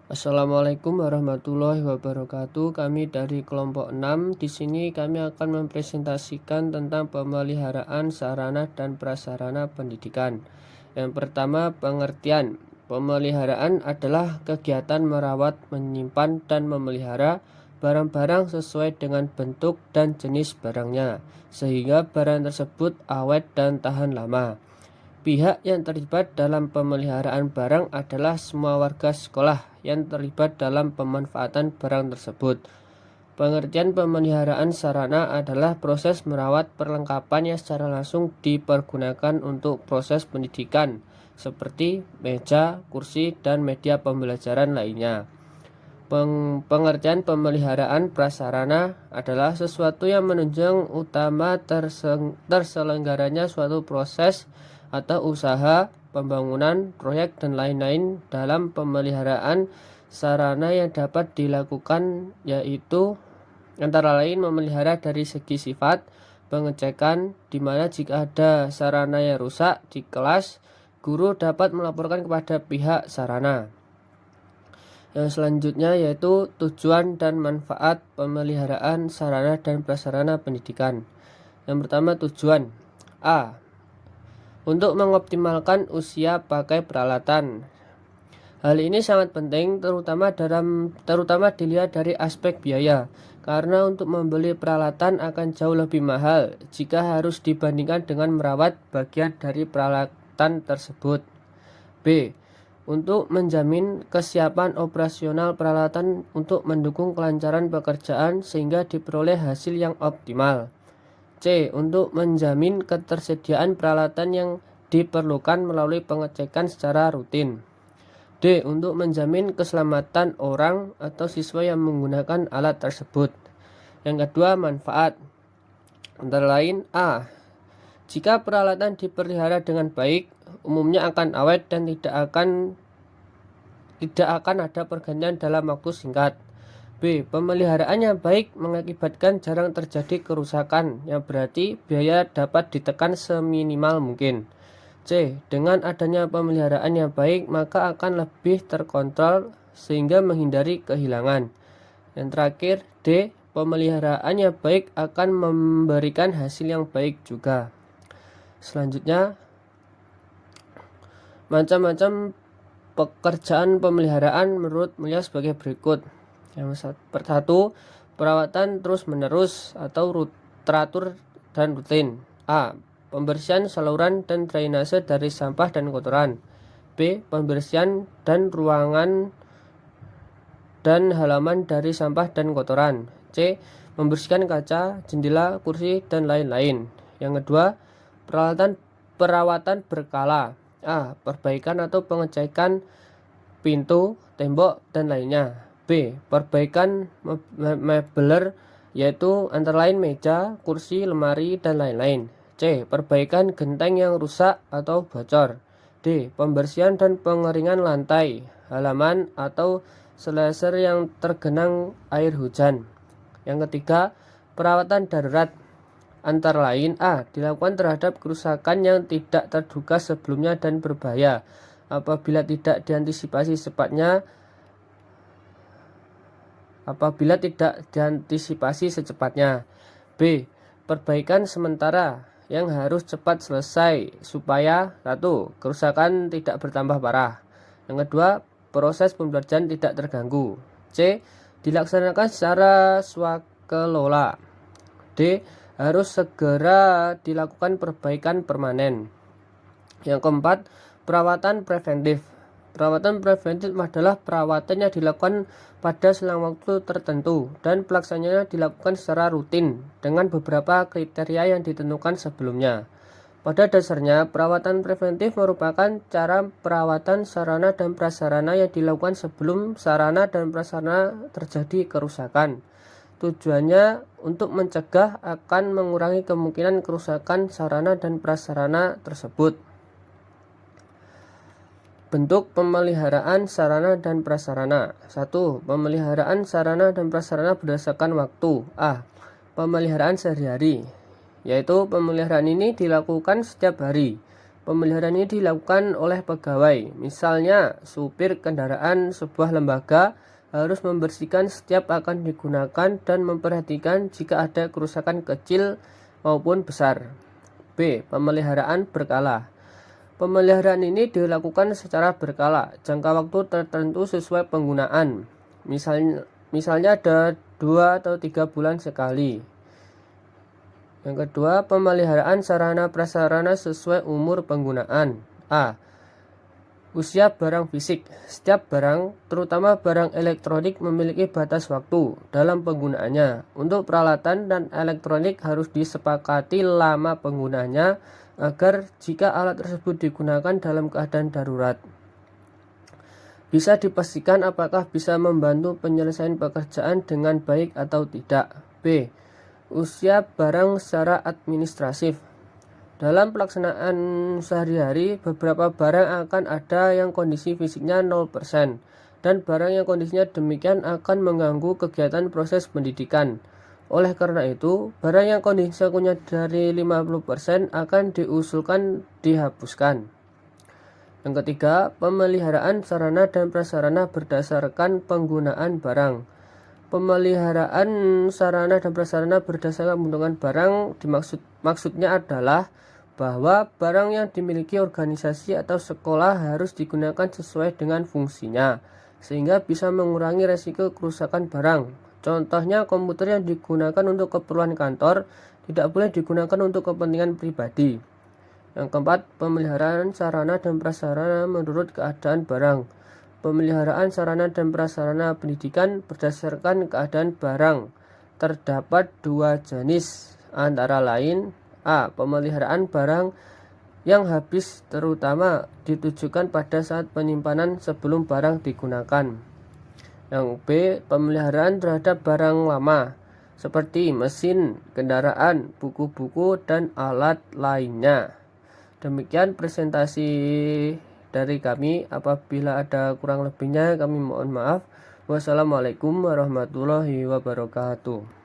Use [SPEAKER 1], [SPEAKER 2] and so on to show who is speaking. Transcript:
[SPEAKER 1] Assalamualaikum warahmatullahi wabarakatuh. Kami dari kelompok 6. Di sini kami akan mempresentasikan tentang pemeliharaan sarana dan prasarana pendidikan. Yang pertama, pengertian. Pemeliharaan adalah kegiatan merawat, menyimpan, dan memelihara barang-barang sesuai dengan bentuk dan jenis barangnya, sehingga barang tersebut awet dan tahan lama. Pihak yang terlibat dalam pemeliharaan barang adalah semua warga sekolah yang terlibat dalam pemanfaatan barang tersebut. Pengertian pemeliharaan sarana adalah proses merawat perlengkapan yang secara langsung dipergunakan untuk proses pendidikan, seperti meja, kursi, dan media pembelajaran lainnya. Pengertian pemeliharaan prasarana adalah sesuatu yang menunjang utama terselenggaranya suatu proses atau usaha, pembangunan, proyek, dan lain-lain. Dalam pemeliharaan sarana yang dapat dilakukan yaitu antara lain memelihara dari segi sifat, pengecekan, di mana jika ada sarana yang rusak di kelas, guru dapat melaporkan kepada pihak sarana. Yang selanjutnya yaitu tujuan dan manfaat pemeliharaan sarana dan prasarana pendidikan. Yang pertama, tujuan. A. Untuk mengoptimalkan usia pakai peralatan. Hal ini sangat penting terutama dilihat dari aspek biaya, karena untuk membeli peralatan akan jauh lebih mahal jika harus dibandingkan dengan merawat bagian dari peralatan tersebut. B. Untuk menjamin kesiapan operasional peralatan untuk mendukung kelancaran pekerjaan sehingga diperoleh hasil yang optimal. C. Untuk menjamin ketersediaan peralatan yang diperlukan melalui pengecekan secara rutin. D. Untuk menjamin keselamatan orang atau siswa yang menggunakan alat tersebut. Yang kedua, manfaat. Antara lain, A. Jika peralatan dipelihara dengan baik, umumnya akan awet dan tidak akan ada pergantian dalam waktu singkat. B. Pemeliharaannya baik mengakibatkan jarang terjadi kerusakan, yang berarti biaya dapat ditekan seminimal mungkin. C. Dengan adanya pemeliharaan yang baik, maka akan lebih terkontrol sehingga menghindari kehilangan. Yang terakhir, D. Pemeliharaan yang baik akan memberikan hasil yang baik juga. Selanjutnya, macam-macam pekerjaan pemeliharaan menurut Mulia sebagai berikut. Yang pertama, perawatan terus-menerus atau teratur dan rutin. A. Pembersihan saluran dan drainase dari sampah dan kotoran. B. Pembersihan dan ruangan dan halaman dari sampah dan kotoran. C. Membersihkan kaca, jendela, kursi, dan lain-lain. Yang kedua, perawatan berkala. A. Perbaikan atau pengecekan pintu, tembok, dan lainnya. B. Perbaikan mebeler, yaitu antara lain meja, kursi, lemari, dan lain-lain. C. Perbaikan genteng yang rusak atau bocor. D. Pembersihan dan pengeringan lantai, halaman, atau seleser yang tergenang air hujan. Yang ketiga, perawatan darurat. Antara lain, A. Dilakukan terhadap kerusakan yang tidak terduga sebelumnya dan berbahaya. Apabila tidak diantisipasi secepatnya. B. Perbaikan sementara yang harus cepat selesai supaya 1. Kerusakan tidak bertambah parah. Yang kedua, proses pembelajaran tidak terganggu. C. Dilaksanakan secara swakelola. D. Harus segera dilakukan perbaikan permanen. Yang keempat, perawatan preventif. Perawatan preventif adalah perawatan yang dilakukan pada selang waktu tertentu dan pelaksanaannya dilakukan secara rutin dengan beberapa kriteria yang ditentukan sebelumnya. Pada dasarnya, perawatan preventif merupakan cara perawatan sarana dan prasarana yang dilakukan sebelum sarana dan prasarana terjadi kerusakan. Tujuannya untuk mencegah akan mengurangi kemungkinan kerusakan sarana dan prasarana tersebut. Bentuk pemeliharaan sarana dan prasarana. 1. Pemeliharaan sarana dan prasarana berdasarkan waktu. A. Pemeliharaan sehari-hari, yaitu pemeliharaan ini dilakukan setiap hari. Pemeliharaan ini dilakukan oleh pegawai, misalnya supir kendaraan sebuah lembaga harus membersihkan setiap akan digunakan dan memperhatikan jika ada kerusakan kecil maupun besar. B. Pemeliharaan berkala. Pemeliharaan ini dilakukan secara berkala, jangka waktu tertentu sesuai penggunaan. Misalnya ada 2 atau 3 bulan sekali. Yang kedua, pemeliharaan sarana prasarana sesuai umur penggunaan. A. Usia barang fisik. Setiap barang, terutama barang elektronik, memiliki batas waktu dalam penggunaannya. Untuk peralatan dan elektronik harus disepakati lama penggunaannya agar jika alat tersebut digunakan dalam keadaan darurat, bisa dipastikan apakah bisa membantu penyelesaian pekerjaan dengan baik atau tidak. B. Usia barang secara administratif. Dalam pelaksanaan sehari-hari, beberapa barang akan ada yang kondisi fisiknya 0% dan barang yang kondisinya demikian akan mengganggu kegiatan proses pendidikan. Oleh karena itu, barang yang kondisinya kurang dari 50% akan diusulkan dihapuskan. Yang ketiga, pemeliharaan sarana dan prasarana berdasarkan penggunaan barang. Pemeliharaan sarana dan prasarana berdasarkan penggunaan barang maksudnya adalah bahwa barang yang dimiliki organisasi atau sekolah harus digunakan sesuai dengan fungsinya, sehingga bisa mengurangi resiko kerusakan barang. Contohnya, komputer yang digunakan untuk keperluan kantor tidak boleh digunakan untuk kepentingan pribadi. Yang keempat, pemeliharaan sarana dan prasarana menurut keadaan barang. Pemeliharaan sarana dan prasarana pendidikan berdasarkan keadaan barang. Terdapat 2 jenis, antara lain A. Pemeliharaan barang yang habis terutama ditujukan pada saat penyimpanan sebelum barang digunakan. Yang B. Pemeliharaan terhadap barang lama seperti mesin, kendaraan, buku-buku, dan alat lainnya. Demikian presentasi dari kami. Apabila ada kurang lebihnya kami mohon maaf. Wassalamualaikum warahmatullahi wabarakatuh.